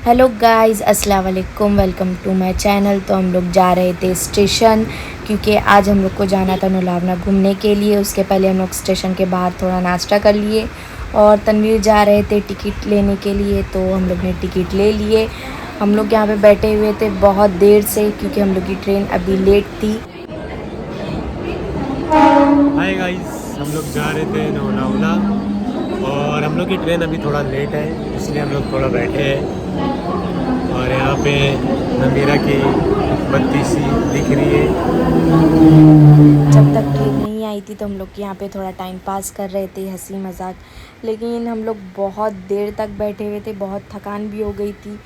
Hello guys, अस्सलाम वालेकुम, welcome to my channel. तो हम लोग जा रहे थे स्टेशन, क्योंकि आज हम लोग को जाना था लोनावला घूमने के लिए। उसके पहले हम लोग स्टेशन के बाहर थोड़ा नाश्ता कर लिए और तनवीर जा रहे थे टिकट लेने के लिए। तो हम लोग ने टिकट ले लिए। हम लोग यहाँ पे बैठे हुए थे बहुत देर से, क्योंकि हम लोग की ट्रेन अभी लेट थी। हाय गाइस, हम लोग जा रहे थे लोनावला और हम लोग की ट्रेन अभी थोड़ा लेट है, इसलिए हम लोग थोड़ा बैठे हैं। और यहाँ पे नमीरा की बत्ती सी दिख रही है। जब तक ट्रेन नहीं आई थी तो हम लोग यहाँ पे थोड़ा टाइम पास कर रहे थे, हंसी मजाक। लेकिन हम लोग बहुत देर तक बैठे हुए थे, बहुत थकान भी हो गई थी।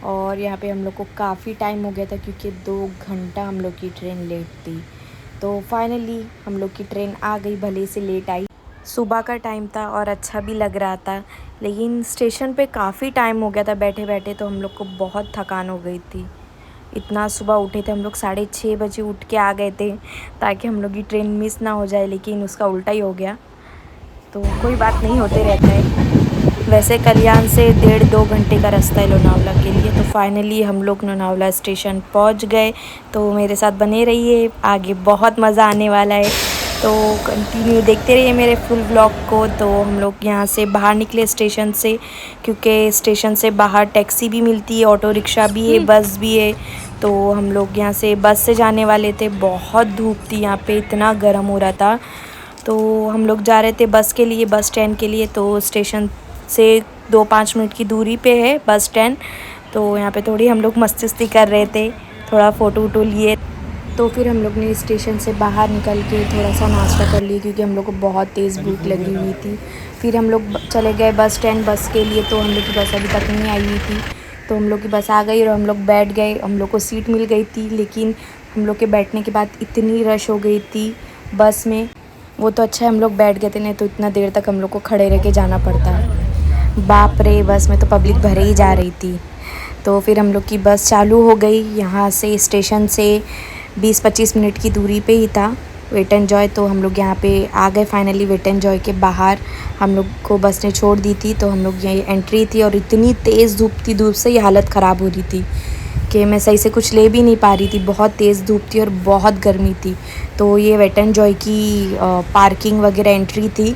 और यहाँ पे हम लोग को काफ़ी टाइम हो गया था, क्योंकि 2 घंटा हम लोग की ट्रेन लेट थी। तो फाइनली हम लोग की ट्रेन आ गई, भले से लेट आई। सुबह का टाइम था और अच्छा भी लग रहा था, लेकिन स्टेशन पे काफ़ी टाइम हो गया था बैठे बैठे, तो हम लोग को बहुत थकान हो गई थी। इतना सुबह उठे थे हम लोग, 6:30 बजे उठ के आ गए थे ताकि हम लोग की ट्रेन मिस ना हो जाए, लेकिन उसका उल्टा ही हो गया। तो कोई बात नहीं, होते रहता है। वैसे कल्याण से 1.5-2 घंटे का रास्ता है लोनावला के लिए। तो फाइनली हम लोग लोनावला स्टेशन पहुंच गए। तो मेरे साथ बने रहिए, आगे बहुत मज़ा आने वाला है। तो कंटिन्यू देखते रहिए मेरे फुल व्लॉग को। तो हम लोग यहाँ से बाहर निकले स्टेशन से, क्योंकि स्टेशन से बाहर टैक्सी भी मिलती है, ऑटो रिक्शा भी है, बस भी है। तो हम लोग यहाँ से बस से जाने वाले थे। बहुत धूप थी यहाँ पे, इतना गर्म हो रहा था। तो हम लोग जा रहे थे बस के लिए, बस स्टैंड के लिए। तो स्टेशन से 2-5 मिनट की दूरी पे है बस स्टैंड। तो यहाँ पे थोड़ी हम लोग मस्ती कर रहे थे, थोड़ा फ़ोटो वोटो लिए। तो फिर हम लोग ने स्टेशन से बाहर निकल के थोड़ा सा नाश्ता कर लिया, क्योंकि हम लोग को बहुत तेज़ भूख लगी हुई थी। फिर हम लोग चले गए बस स्टैंड बस के लिए। तो हम लोग की बस अभी तक नहीं आई हुई थी। तो हम लोग की बस आ गई और हम लोग बैठ गए। हम लोग को सीट मिल गई थी, लेकिन हम लोग के बैठने के बाद इतनी रश हो गई थी बस में। वो तो अच्छा है हम लोग बैठ गए थे, नहीं तो इतना देर तक हम लोग को खड़े रह के जाना पड़ता। बाप रे, बस में तो पब्लिक भरे ही जा रही थी। तो फिर हम लोग की बस चालू हो गई। यहाँ से स्टेशन से 20-25 मिनट की दूरी पे ही था वेट एंड जॉय। तो हम लोग यहाँ पे आ गए फाइनली वेट एंड जॉय के बाहर। हम लोग को बस ने छोड़ दी थी, तो हम लोग यही एंट्री थी। और इतनी तेज़ धूप थी, धूप से ही हालत ख़राब हो रही थी कि मैं सही से कुछ ले भी नहीं पा रही थी। बहुत तेज़ धूप थी और बहुत गर्मी थी। तो ये वेट एंड जॉय की पार्किंग वगैरह एंट्री थी।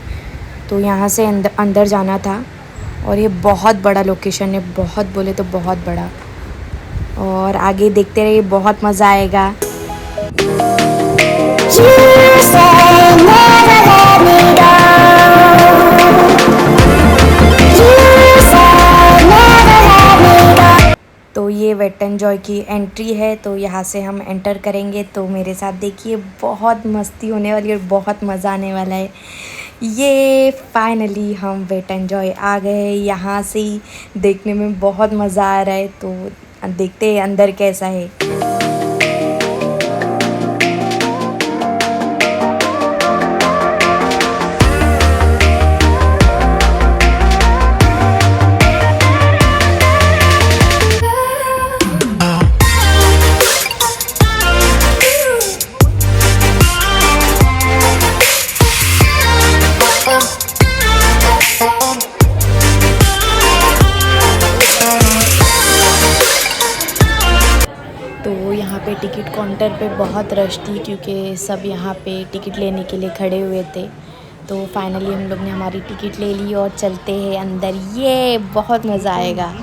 तो यहाँ से अंदर जाना था। और ये बहुत बड़ा लोकेशन है, बहुत बोले तो बहुत बड़ा। और आगे देखते रहिए, बहुत मज़ा आएगा। तो ये वेट एंड जॉय की एंट्री है। तो यहाँ से हम एंटर करेंगे। तो मेरे साथ देखिए, बहुत मस्ती होने वाली है और बहुत मज़ा आने वाला है। ये फाइनली हम वेट एंड जॉय आ गए। यहाँ से ही देखने में बहुत मज़ा आ रहा है। तो देखते हैं अंदर कैसा है। तो यहाँ पे टिकट काउंटर पे बहुत रश थी, क्योंकि सब यहाँ पे टिकट लेने के लिए खड़े हुए थे। तो फाइनली हम लोग ने हमारी टिकट ले ली और चलते हैं अंदर। ये बहुत मज़ा आएगा।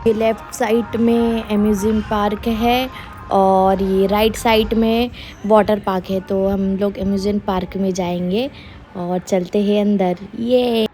ये लेफ़्ट साइड में अम्यूज़मेंट पार्क है और ये राइट साइड में वाटर पार्क है। तो हम लोग अम्यूज़मेंट पार्क में जाएंगे और चलते हैं अंदर। ये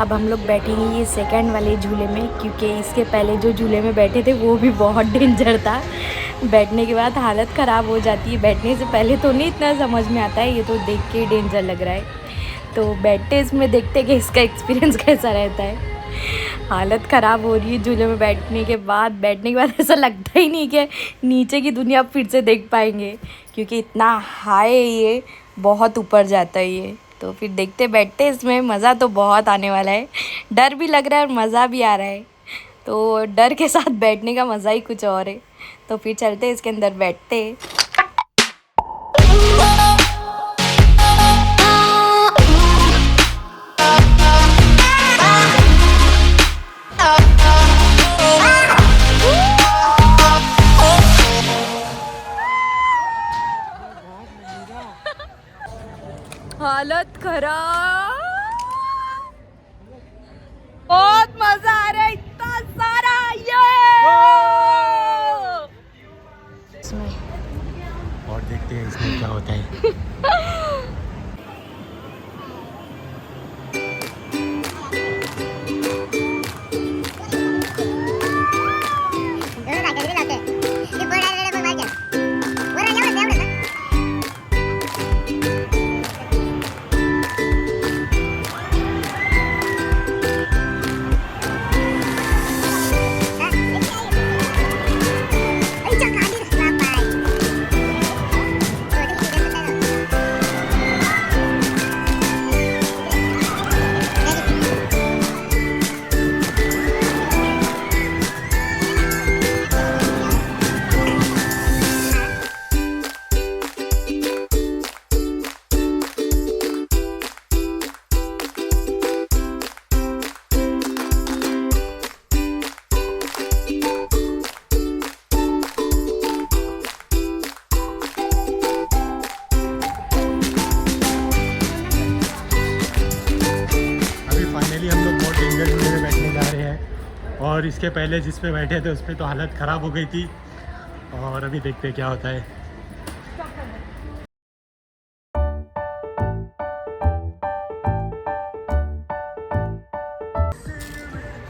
अब हम लोग बैठेंगे ये सेकंड वाले झूले में, क्योंकि इसके पहले जो झूले में बैठे थे वो भी बहुत डेंजर था। बैठने के बाद हालत ख़राब हो जाती है। बैठने से पहले तो नहीं इतना समझ में आता है, ये तो देख के डेंजर लग रहा है। तो बैठते इसमें देखते कि इसका एक्सपीरियंस कैसा रहता है। हालत ख़राब हो रही है झूले में बैठने के बाद ऐसा लगता ही नहीं कि नीचे की दुनिया फिर से देख पाएंगे, क्योंकि इतना हाई ये बहुत ऊपर जाता है ये। तो फिर देखते बैठते इसमें मज़ा तो बहुत आने वाला है। डर भी लग रहा है और मज़ा भी आ रहा है। तो डर के साथ बैठने का मज़ा ही कुछ और है। तो फिर चलते इसके अंदर बैठते। हालत खराब, बहुत मजा आ रहा है, इतना सारा ये इसमें। और देखते हैं इसमें क्या होता है। और इसके पहले जिस पे बैठे थे उस पे तो हालत ख़राब हो गई थी। और अभी देखते हैं क्या होता है।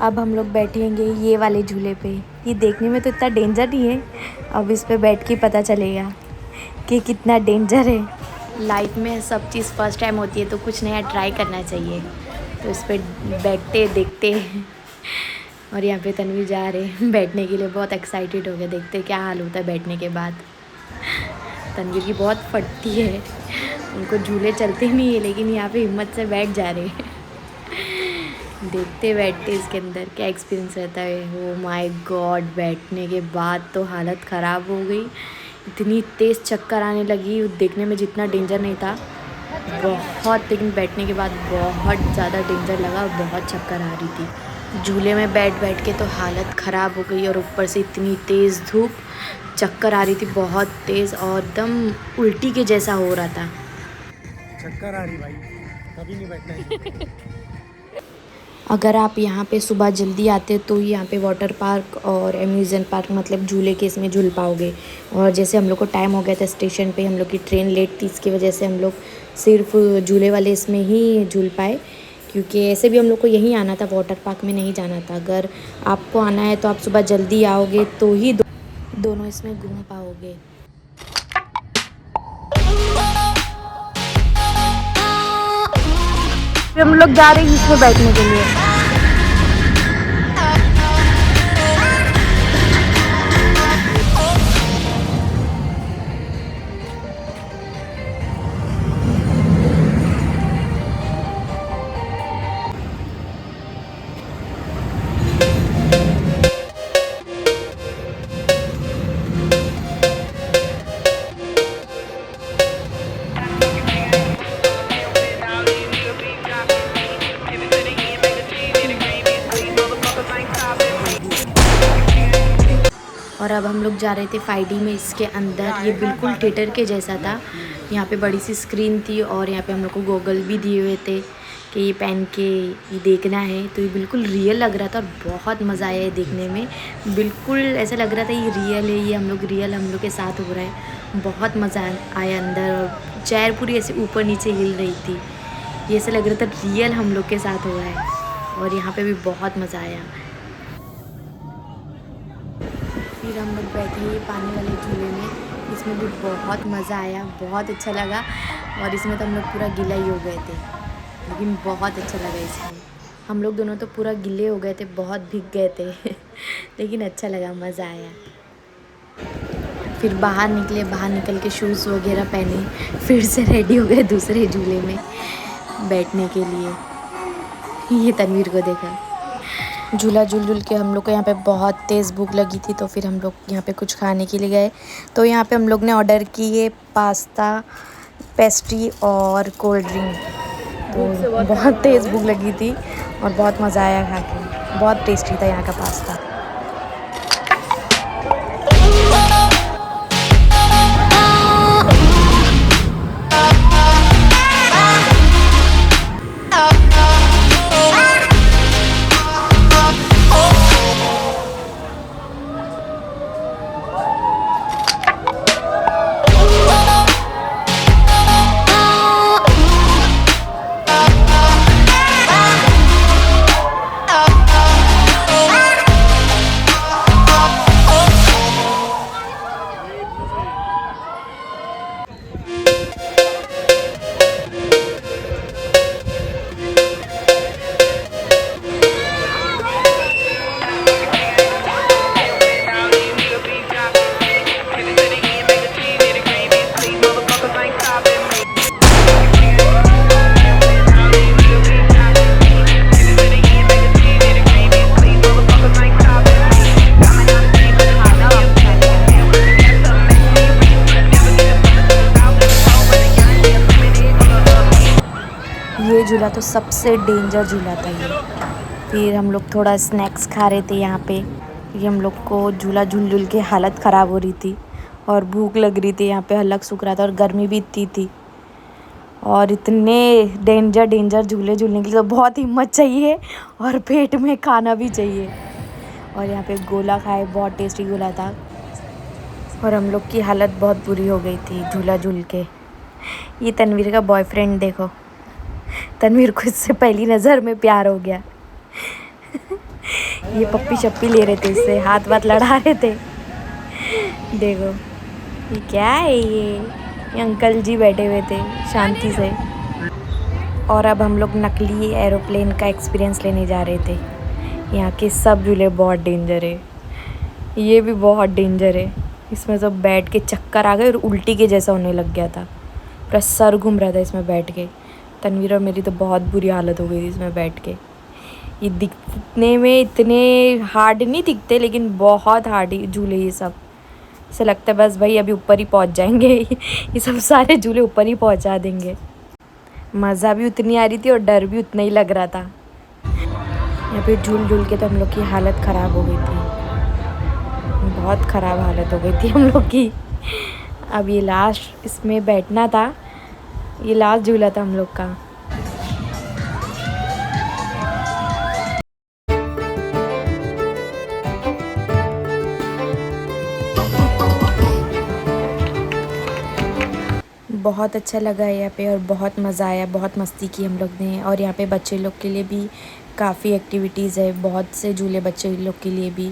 अब हम लोग बैठेंगे ये वाले झूले पे। ये देखने में तो इतना डेंजर नहीं है, अब इस पे बैठ के पता चलेगा कि कितना डेंजर है। लाइफ में सब चीज़ फर्स्ट टाइम होती है, तो कुछ नया ट्राई करना चाहिए। तो इस पे बैठते देखते। और यहाँ पे तन्वी जा रहे बैठने के लिए, बहुत एक्साइटेड हो गए। देखते क्या हाल होता है बैठने के बाद। तन्वीर की बहुत फटती है, उनको झूले चलते नहीं है, लेकिन यहाँ पे हिम्मत से बैठ जा रहे हैं। देखते बैठते इसके अंदर क्या एक्सपीरियंस रहता है। ओ माय गॉड, बैठने के बाद तो हालत ख़राब हो गई। इतनी तेज़ चक्कर आने लगी, देखने में जितना डेंजर नहीं था बहुत, लेकिन बैठने के बाद बहुत ज़्यादा डेंजर लगा और बहुत चक्कर आ रही थी। झूले में बैठ के तो हालत ख़राब हो गई, और ऊपर से इतनी तेज़ धूप, चक्कर आ रही थी बहुत तेज़, और एकदम उल्टी के जैसा हो रहा था। चक्कर आ रही भाई, कभी नहीं बैठना है। अगर आप यहाँ पे सुबह जल्दी आते तो यहाँ पे वाटर पार्क और एम्यूज़मेंट पार्क मतलब झूले के इसमें झूल पाओगे। और जैसे हम लोग को टाइम हो गया था स्टेशन पे, हम लोग की ट्रेन लेट थी, इसकी वजह से हम लोग सिर्फ झूले वाले इसमें ही झूल पाए, क्योंकि ऐसे भी हम लोग को यहीं आना था, वाटर पार्क में नहीं जाना था। अगर आपको आना है तो आप सुबह जल्दी आओगे तो ही दोनों इसमें घूम पाओगे। हम लोग जा रहे हैं इसमें बैठने के लिए। और अब हम लोग जा रहे थे 5D में। इसके अंदर ये बिल्कुल थिएटर के जैसा था। यहाँ पे बड़ी सी स्क्रीन थी, और यहाँ पे हम लोग को गॉगल भी दिए हुए थे कि ये पहन के ये देखना है। तो ये बिल्कुल रियल लग रहा था और बहुत मज़ा आया है देखने में। बिल्कुल ऐसा लग रहा था ये रियल है, ये हम लोग के साथ हो रहा है। बहुत मज़ा आया अंदर, और चेयर पूरी ऐसे ऊपर नीचे हिल रही थी। ये ऐसा लग रहा था रियल हम लोग के साथ हो रहा है। और यहाँ पे भी बहुत मज़ा आया। फिर हम लोग बैठे पानी वाले झूले में, इसमें भी बहुत मज़ा आया, बहुत अच्छा लगा। और इसमें तो हम लोग पूरा गीला ही हो गए थे, लेकिन बहुत अच्छा लगा इसमें। हम लोग दोनों तो पूरा गीले हो गए थे, बहुत भीग गए थे लेकिन अच्छा लगा, मज़ा आया। फिर बाहर निकले, बाहर निकल के शूज़ वगैरह पहने, फिर से रेडी हो गए दूसरे झूले में बैठने के लिए। ये तनवीर को देखा, झूला झूल झूल के हम लोग को यहाँ पे बहुत तेज़ भूख लगी थी, तो फिर हम लोग यहाँ पे कुछ खाने के लिए गए। तो यहाँ पे हम लोग ने ऑर्डर किए पास्ता, पेस्ट्री और कोल्ड ड्रिंक। तो बहुत तेज़ भूख लगी थी और बहुत मज़ा आया खा के, बहुत टेस्टी था यहाँ का पास्ता। ये झूला तो सबसे डेंजर झूला था ये। फिर हम लोग थोड़ा स्नैक्स खा रहे थे यहाँ पे, क्योंकि हम लोग को झूला झूल झूल के हालत ख़राब हो रही थी और भूख लग रही थी। यहाँ पे हलक सूख रहा था और गर्मी भी इतनी थी, और इतने डेंजर झूले झूलने के लिए तो बहुत हिम्मत चाहिए और पेट में खाना भी चाहिए। और यहाँ पे गोला खाए, बहुत टेस्टी गोला था, और हम लोग की हालत बहुत बुरी हो गई थी झूला झूल के। ये तनवीर का बॉयफ्रेंड देखो, तनवीर को इससे पहली नज़र में प्यार हो गया ये पप्पी शप्पी ले रहे थे इससे, हाथ वाथ लड़ा रहे थे। देखो ये क्या है, ये अंकल जी बैठे हुए थे शांति से। और अब हम लोग नकली एरोप्लेन का एक्सपीरियंस लेने जा रहे थे। यहाँ के सब झूले बहुत डेंजर है, ये भी बहुत डेंजर है। इसमें तो बैठ के चक्कर आ गए और उल्टी के जैसा होने लग गया था, पूरा सर घूम रहा था इसमें बैठ के। तनवीर और मेरी तो बहुत बुरी हालत हो गई थी इसमें बैठ के। ये दिखने में इतने हार्ड नहीं दिखते, लेकिन बहुत हार्ड झूले ये सब। ऐसा लगता है बस भाई अभी ऊपर ही पहुंच जाएंगे ये सब सारे झूले ऊपर ही पहुंचा देंगे। मज़ा भी उतनी आ रही थी और डर भी उतना ही लग रहा था। यहाँ पे झूल झूल के तो हम लोग की हालत ख़राब हो गई थी, बहुत ख़राब हालत हो गई थी हम लोग की। अब ये लास्ट इसमें बैठना था, ये लास्ट झूला था हम लोग का। बहुत अच्छा लगा यहाँ पे और बहुत मज़ा आया, बहुत मस्ती की हम लोग ने। और यहाँ पे बच्चे लोग के लिए भी काफ़ी एक्टिविटीज़ है, बहुत से झूले बच्चे लोग के लिए भी।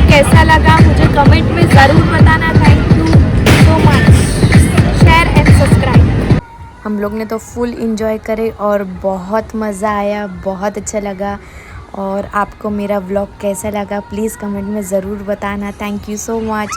कैसा लगा मुझे कमेंट में ज़रूर बताना। Thank you so much, share and subscribe. हम लोग ने तो फुल इंजॉय करे और बहुत मज़ा आया, बहुत अच्छा लगा। और आपको मेरा व्लॉग कैसा लगा प्लीज़ कमेंट में ज़रूर बताना। Thank you so much.